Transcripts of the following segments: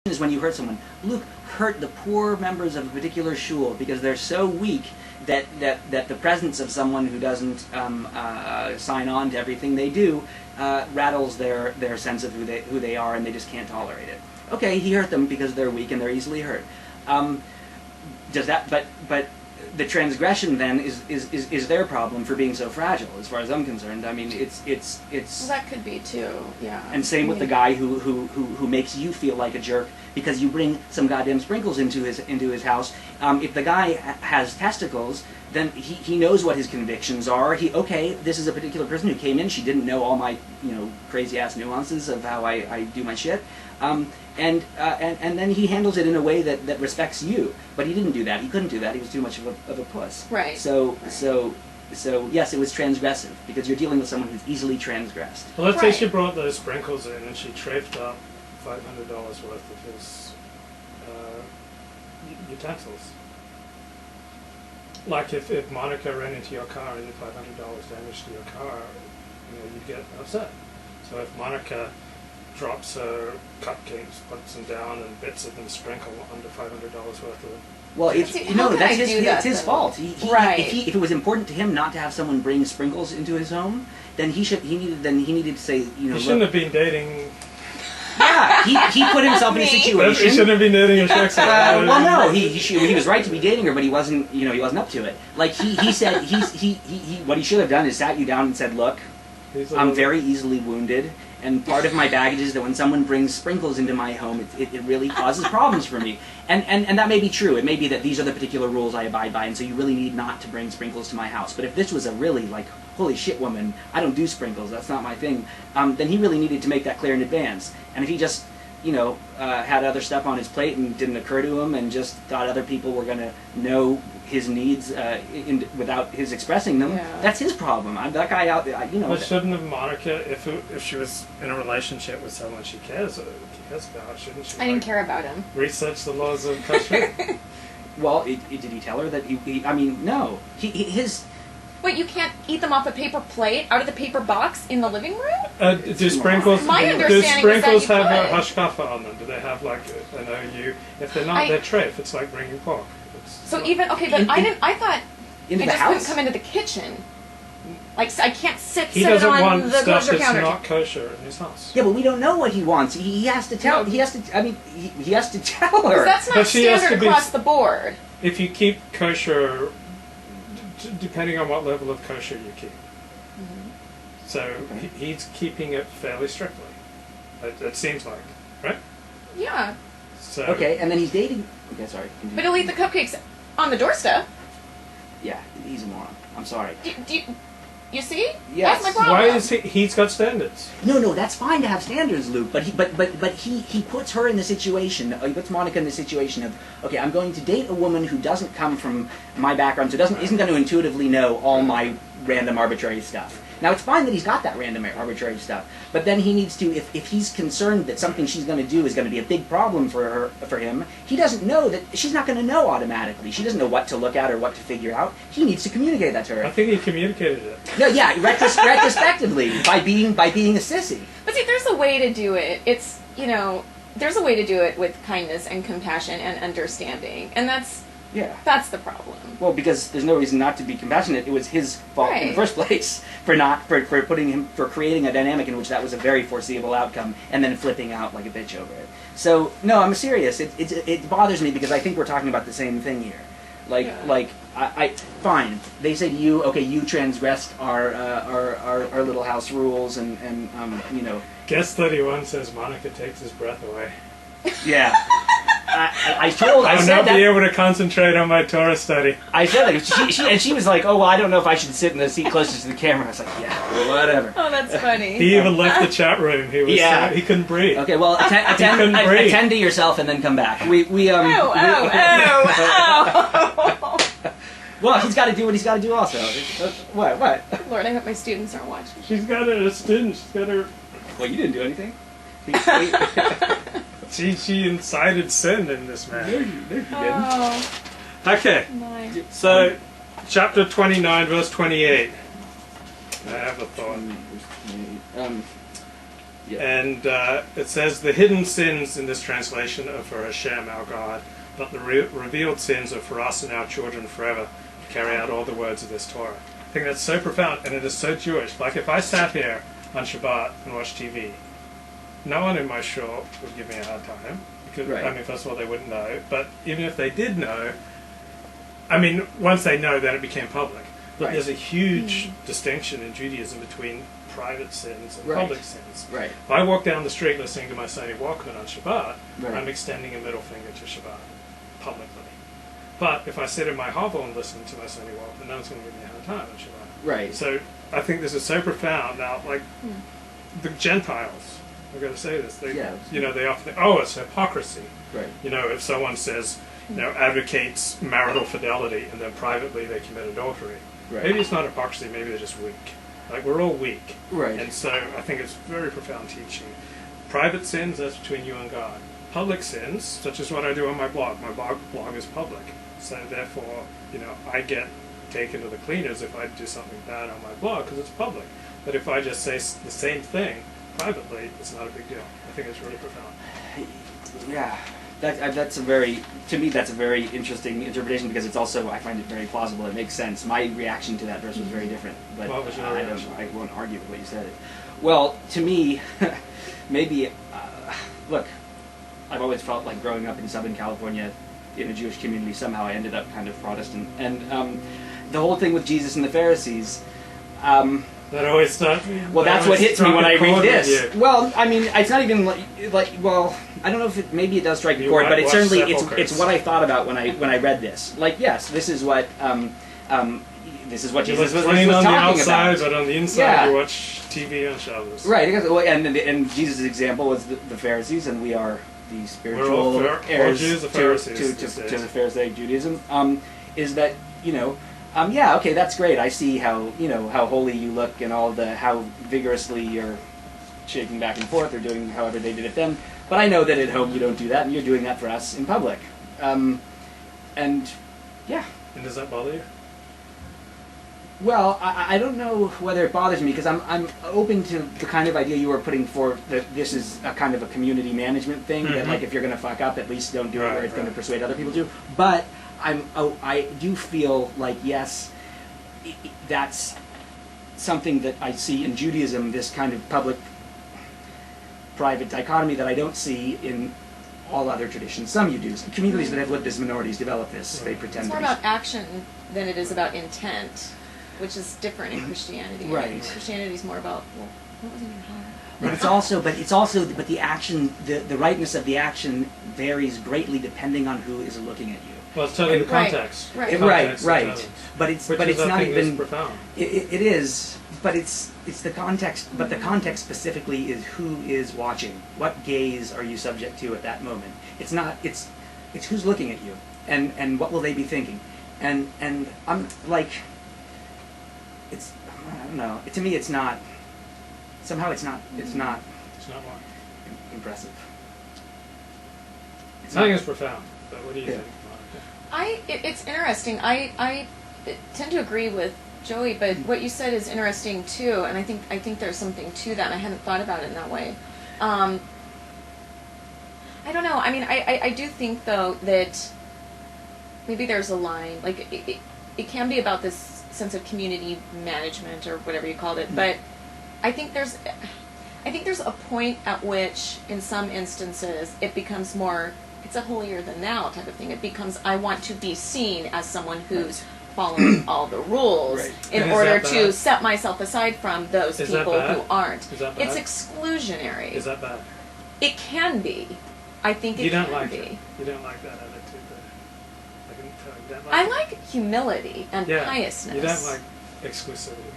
is when you hurt someone. Luke hurt the poor members of a particular shul because they're so weak that the presence of someone who doesn't sign on to everything they do rattles their sense of who they are, and they just can't tolerate it. Okay, he hurt them because they're weak and they're easily hurt. Does that? But the transgression then is their problem for being so fragile, as far as I'm concerned. I mean, it's. Well, that could be too, yeah. And same with the guy who makes you feel like a jerk because you bring some goddamn sprinkles into his house. If the guy has testicles, then he knows what his convictions are. Okay, this is a particular person who came in. She didn't know all my crazy ass nuances of how I do my shit. And then he handles it in a way that respects you. But he didn't do that. He couldn't do that. He was too much of a puss. Right. So yes, it was transgressive because you're dealing with someone who's easily transgressed. Well, let's say she brought those sprinkles in and she trafed up $500 worth of his utensils. Like if Monica ran into your car and did $500 damage to your car, you'd get upset. So if Monica drops her cupcakes, puts them down, and bits of them sprinkle under $500 worth of. Well, it's his fault. If it was important to him not to have someone bring sprinkles into his home, then he needed to say, He shouldn't have been dating. Yeah, he put himself in a situation. He shouldn't have been dating a sex well, no, he was right to be dating her, but he wasn't up to it. Like he said, what he should have done is sat you down and said, look, I'm very easily wounded. And part of my baggage is that when someone brings sprinkles into my home, it really causes problems for me. And that may be true. It may be that these are the particular rules I abide by, and so you really need not to bring sprinkles to my house. But if this was a really, holy shit woman, I don't do sprinkles, that's not my thing, then he really needed to make that clear in advance. And if he just, had other stuff on his plate and didn't occur to him and just thought other people were going to know his needs without his expressing them, that's his problem. that guy out there, But shouldn't have Monica, if she was in a relationship with someone she cares about, shouldn't she? I didn't care about him. Research the laws of Kosher? Well, did he tell her that no. His... Wait, you can't eat them off a paper plate out of the paper box in the living room? Do sprinkles have a hashkafa on them? Do they have an OU? If they're not, they're treif. It's like bringing pork. I thought I just couldn't come into the kitchen. I can't sit He doesn't on want the stuff kosher that's counter. not kosher in his house. Yeah, but we don't know what he wants. He has to tell. He has to tell her. That's not standard across the board. If you keep kosher, depending on what level of kosher you keep. Mm-hmm. So he's keeping it fairly strictly. It seems like, right? Yeah. So okay, and then he's dating. Okay, sorry. Continue. But he'll eat the cupcakes on the doorstep. Yeah, he's a moron. I'm sorry. You see? Yes. That's my problem. Why is he's got standards? No, that's fine to have standards, Luke. But he puts her in the situation. He puts Monica in the situation of, okay, I'm going to date a woman who doesn't come from my background, so isn't going to intuitively know all my random arbitrary stuff. Now, it's fine that he's got that random arbitrary stuff, but then he needs to, if he's concerned that something she's going to do is going to be a big problem for him, he doesn't know that she's not going to know automatically. She doesn't know what to look at or what to figure out. He needs to communicate that to her. I think he communicated it. No, yeah, retrospectively, by being a sissy. But see, there's a way to do it. It's, there's a way to do it with kindness and compassion and understanding, and that's the problem. Well, because there's no reason not to be compassionate. It was his fault in the first place for creating a dynamic in which that was a very foreseeable outcome, and then flipping out like a bitch over it. So no, I'm serious. It bothers me because I think we're talking about the same thing here. I fine. They say to you, okay, you transgressed our little house rules, and. Guest 31 says Monica takes his breath away. Yeah. I I'll not be able to concentrate on my Torah study. I said that. She was like, oh, well, I don't know if I should sit in the seat closest to the camera. I was like, yeah, whatever. Oh, that's funny. He even left the chat room. He was he couldn't breathe. Okay, well, attend to yourself and then come back. Well, he's got to do what he's got to do also. What? Lord, I hope my students aren't watching. She's got a student. She's got her... Well, you didn't do anything. She incited sin in this man. No, you didn't. Oh. Okay. Nice. So, chapter 29, verse 28. I have a thought. Yeah. And it says the hidden sins in this translation are for Hashem, our God, but the revealed sins are for us and our children forever to carry out all the words of this Torah. I think that's so profound, and it is so Jewish. Like if I sat here on Shabbat and watched TV, no one in my shul would give me a hard time. Because, I mean, first of all, they wouldn't know. But even if they did know, I mean, once they know, then it became public. But there's a huge distinction in Judaism between private sins and public sins. Right. If I walk down the street listening to my Sony Walkman on Shabbat, I'm extending a middle finger to Shabbat publicly. But if I sit in my hovel and listen to my Sony Walkman, no one's going to give me a hard time on Shabbat. Right. So I think this is so profound. Now, like the Gentiles, I've got to say this. They, you know, they often think, oh, it's hypocrisy. Right. You know, if someone says, you know, advocates marital fidelity and then privately they commit adultery. Right. Maybe it's not hypocrisy, maybe they're just weak. Like, we're all weak. Right. And so I think it's very profound teaching. Private sins, that's between you and God. Public sins, such as what I do on my blog is public. So therefore, you know, I get taken to the cleaners if I do something bad on my blog because it's public. But if I just say the same thing privately, it's not a big deal. I think it's really profound. Yeah. That's a very, to me, that's a very interesting interpretation because it's also, I find it very plausible. It makes sense. My reaction to that verse was very different. But what was your reaction? I won't argue with what you said. Well, to me, maybe, look, I've always felt like growing up in Southern California in a Jewish community, somehow I ended up kind of Protestant. And the whole thing with Jesus and the Pharisees, that always stuck me. Well, that's what hits me when I read this. Well, I mean, it's not even like well, I don't know if maybe it does strike a chord, but it certainly it's what I thought about when I read this. Like, yes, this is what Jesus was talking on the outside, about. But on the inside, you watch TV on Shabbos. Right, and Jesus' example was the Pharisees, and we are the spiritual heirs to the Pharisaic Judaism. Is that, you know? Yeah, okay, that's great. I see how, you know, how holy you look and how vigorously you're shaking back and forth or doing however they did it then. But I know that at home you don't do that, and you're doing that for us in public. And yeah. And does that bother you? Well, I don't know whether it bothers me because I'm open to the kind of idea you were putting forth that this is a kind of a community management thing. That like if you're going to fuck up, at least don't do it where it's going to persuade other people to. But I do feel like, yes, that's something that I see in Judaism, this kind of public-private dichotomy that I don't see in all other traditions. Some you do. Some communities that have lived as minorities develop this. They pretend it's more about action than it is about intent, which is different in Christianity. Right. Christianity is more about, well, what was in your heart? But the action, the rightness of the action varies greatly depending on who is looking at you. Well, it's totally the context. Right. But it's not even profound. It is, but it's the context. But the context specifically is who is watching. What gaze are you subject to at that moment? It's not. It's who's looking at you, and what will they be thinking? And I'm like, I don't know. To me, it's not. Somehow, it's not. It's not. It's not what? Impressive. I think it's profound. But what do you think? It's interesting. I tend to agree with Joey, but what you said is interesting too, and I think there's something to that. I hadn't thought about it in that way. I don't know. I mean, I do think though that maybe there's a line. Like it can be about this sense of community management or whatever you called it, but I think there's a point at which, in some instances, it becomes more. It's a holier than thou type of thing. It becomes, I want to be seen as someone who's following all the rules in order to set myself aside from those people who aren't. Is that bad? It's exclusionary. Is that bad? It can be. I think it can be. You don't like that attitude, I can tell you don't like I like humility and piousness. You don't like exclusivity.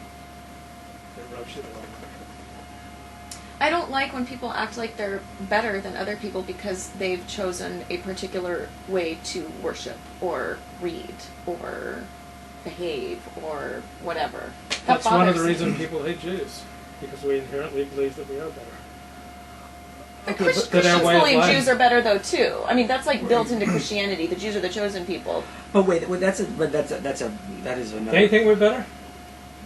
It rubs you the wrong way. I don't like when people act like they're better than other people because they've chosen a particular way to worship or read or behave or whatever. That's one of the reasons people hate Jews, because we inherently believe that we are better. Christians believe Jews are better though too. I mean, that's like built into Christianity. The Jews are the chosen people. But that is another. Do you think we're better?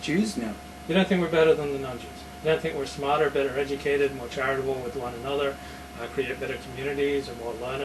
Jews? No. You don't think we're better than the non-Jews? And I think we're smarter, better educated, more charitable with one another, create better communities and more learning.